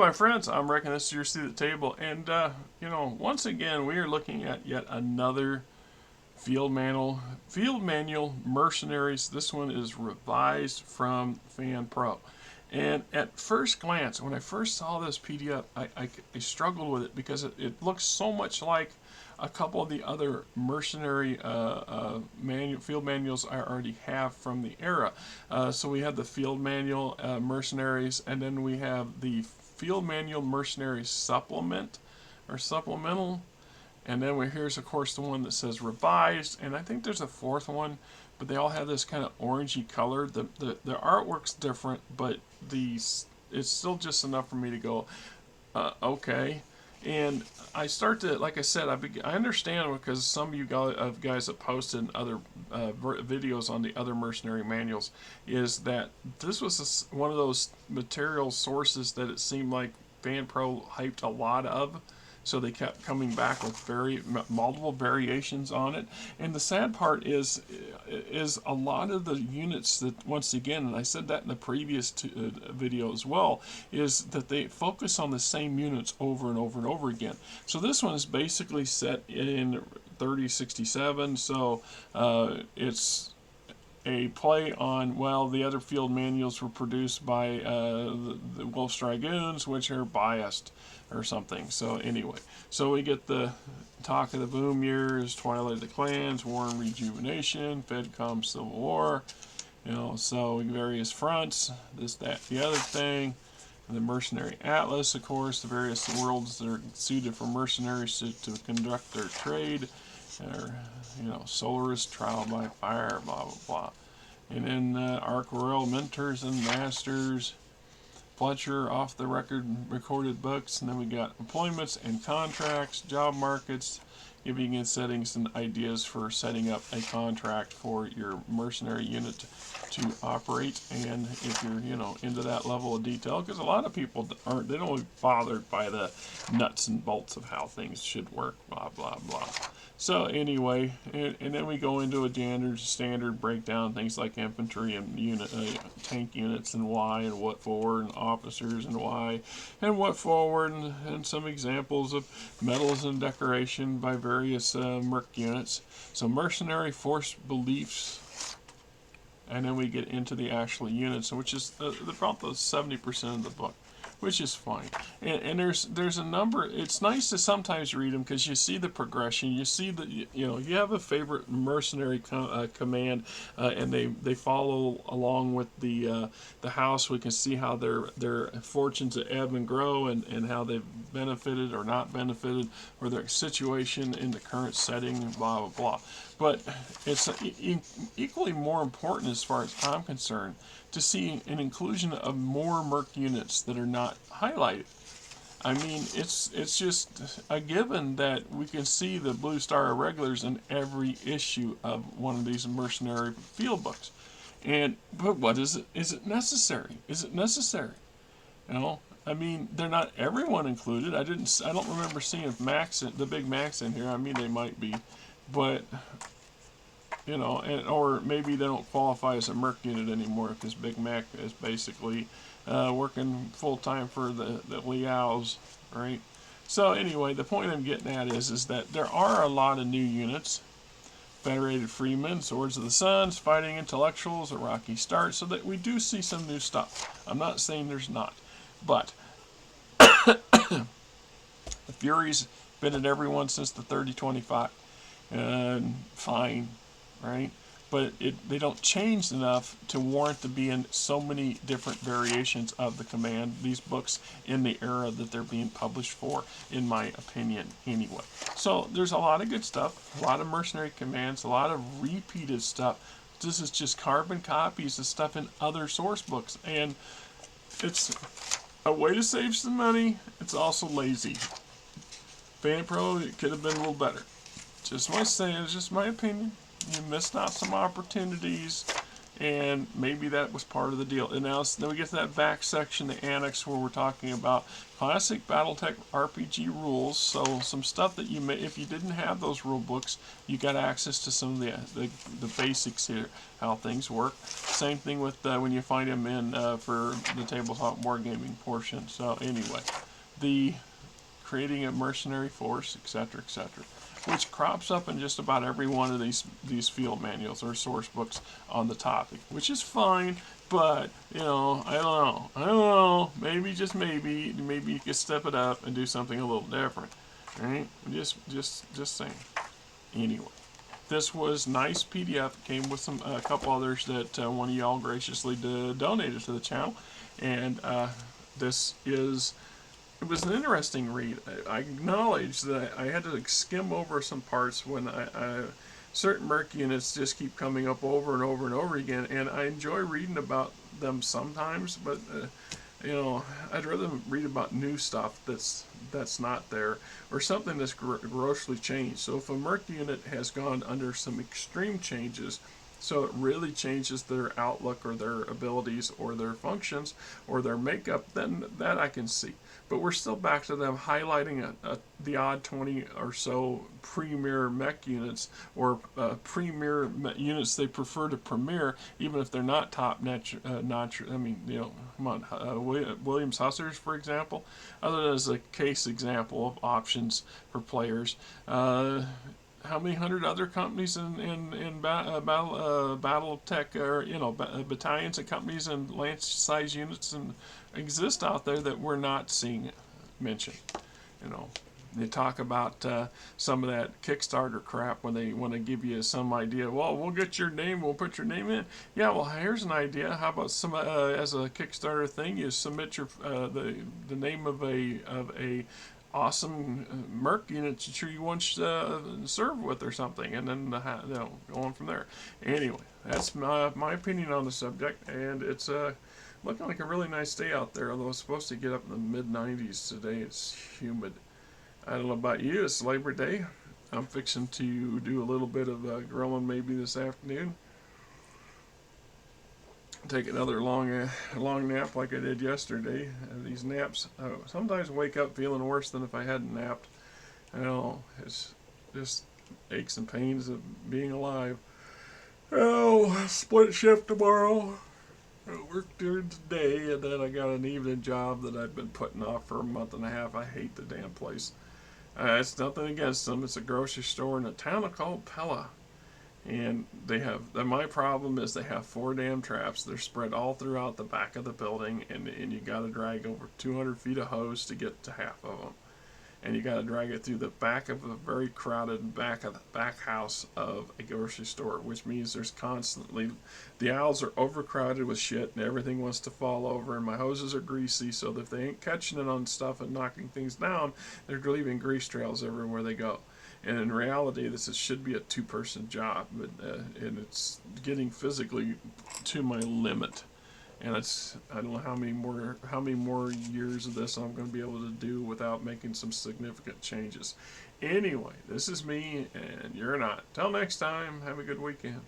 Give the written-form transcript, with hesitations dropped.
my friends, I'm Rick, and this is your seat at the table. And, once again, we are looking at yet another field manual. Field Manual Mercenaries. This one is revised from Fan Pro. And at first glance, when I first saw this PDF, I struggled with it because it looks so much like a couple of the other mercenary field manuals I already have from the era. So we have the Field Manual Mercenaries, and then we have the Field Manual Mercenary Supplement, or Supplemental. And then here's, of course, the one that says revised, and I think there's a fourth one, but they all have this kind of orangey color. The artwork's different, but it's still just enough for me to go, okay. And I start to, like I said, I understand because some of you guys that posted other videos on the other mercenary manuals is that this was one of those material sources that it seemed like Fan Pro hyped a lot of. So they kept coming back with multiple variations on it. And the sad part is a lot of the units that, once again, and I said that in the previous video as well, is that they focus on the same units over and over and over again. So this one is basically set in 3067, so it's a play on, well, the other field manuals were produced by the Wolf's Dragoons, which are biased or something. So anyway, so we get the Talk of the Boom Years, Twilight of the Clans, War and Rejuvenation, FedCom Civil War, so various fronts, this, that, the other thing. And the Mercenary Atlas, of course, the various worlds that are suited for mercenaries to conduct their trade. Or, Solaris, Trial by Fire, blah, blah, blah. And then Arc Royal Mentors and Masters, Fletcher, off the record recorded books. And then we got employments and contracts, job markets, giving you settings and ideas for setting up a contract for your mercenary unit to operate. And if you're, into that level of detail, because a lot of people they don't get bothered by the nuts and bolts of how things should work, blah, blah, blah. So anyway, and then we go into a standard breakdown, things like infantry and tank units and why, and what for, and officers and why, and what forward, and some examples of medals and decoration by various merc units. So mercenary force beliefs, and then we get into the actual units, which is about the 70% of the book, which is fine. And there's a number. It's nice to sometimes read them because you see the progression. You see that you have a favorite mercenary command, and they follow along with the house. We can see how their fortunes ebb and grow, and how they've benefited or not benefited, or their situation in the current setting, blah blah blah. But it's equally more important, as far as I'm concerned, to see an inclusion of more merc units that are not highlighted. I mean, it's just a given that we can see the Blue Star Irregulars in every issue of one of these mercenary field books. But what is it? Is it necessary? Is it necessary? I mean, they're not everyone included. I don't remember seeing the Big Macs in here. I mean, they might be, but or maybe they don't qualify as a merc unit anymore because Big Mac is basically working full time for the Liaos, right? So anyway, the point I'm getting at is that there are a lot of new units. Federated Freemen, Swords of the Suns, Fighting Intellectuals, a rocky start, so that we do see some new stuff. I'm not saying there's not, but the Fury's been at everyone since the 3025, and fine, right? But they don't change enough to warrant to be in so many different variations of the command, these books, in the era that they're being published for, in my opinion, anyway. So there's a lot of good stuff, a lot of mercenary commands, a lot of repeated stuff. This is just carbon copies of stuff in other source books, and it's a way to save some money. It's also lazy. Fan Pro, it could have been a little better. Just my saying, it's just my opinion. You missed out some opportunities. And maybe that was part of the deal. And now then we get to that back section, the annex, where we're talking about classic BattleTech RPG rules. So some stuff that you may, if you didn't have those rule books, you got access to some of the basics here, how things work. Same thing with when you find them in for the tabletop wargaming portion. So anyway, the creating a mercenary force, etc., etc., which crops up in just about every one of these field manuals or source books on the topic, which is fine. But you know, I don't know. Maybe just maybe you could step it up and do something a little different, right? Just saying. Anyway, this was nice PDF. Came with a couple others that one of y'all graciously donated to the channel, and this is. It was an interesting read. I acknowledge that I had to skim over some parts when certain merc units just keep coming up over and over and over again, and I enjoy reading about them sometimes, but you know, I'd rather read about new stuff that's not there, or something that's grossly changed. So if a merc unit has gone under some extreme changes, so it really changes their outlook or their abilities or their functions or their makeup, then that I can see. But we're still back to them highlighting the odd 20 or so premier mech units or premier units they prefer to premier, even if they're not top notch. I mean, you know, come on, Williams Hussars, for example, other than as a case example of options for players. How many hundred other companies in BattleTech, or you know, battalions of companies and lance-size units and exist out there that we're not seeing mentioned? You know, they talk about some of that Kickstarter crap when they want to give you some idea. Well, we'll get your name, we'll put your name in. Yeah, well, here's an idea. How about some as a Kickstarter thing, you submit your the name of a awesome merc unit that you want to serve with or something, and then you know, go on from there. Anyway, that's my opinion on the subject, and it's looking like a really nice day out there, although it's supposed to get up in the mid-90s today. It's humid. I don't know about you, it's Labor Day. I'm fixing to do a little bit of grilling maybe this afternoon. Take another long nap like I did yesterday. These naps, sometimes wake up feeling worse than if I hadn't napped. I know, it's just aches and pains of being alive. Oh, split shift tomorrow. I work during the day, and then I got an evening job that I've been putting off for a month and a half. I hate the damn place. It's nothing against them. It's a grocery store in a town called Pella. And they have, my problem is they have 4 damn traps. They're spread all throughout the back of the building, and you got to drag over 200 feet of hose to get to half of them. And you got to drag it through the back of a very crowded back house of a grocery store, which means there's constantly, the aisles are overcrowded with shit and everything wants to fall over, and my hoses are greasy, so that if they ain't catching it on stuff and knocking things down, they're leaving grease trails everywhere they go. And in reality, this should be a 2-person job, but and it's getting physically to my limit. And it's, I don't know how many more years of this I'm going to be able to do without making some significant changes. Anyway, this is me, and you're not. Till next time, have a good weekend.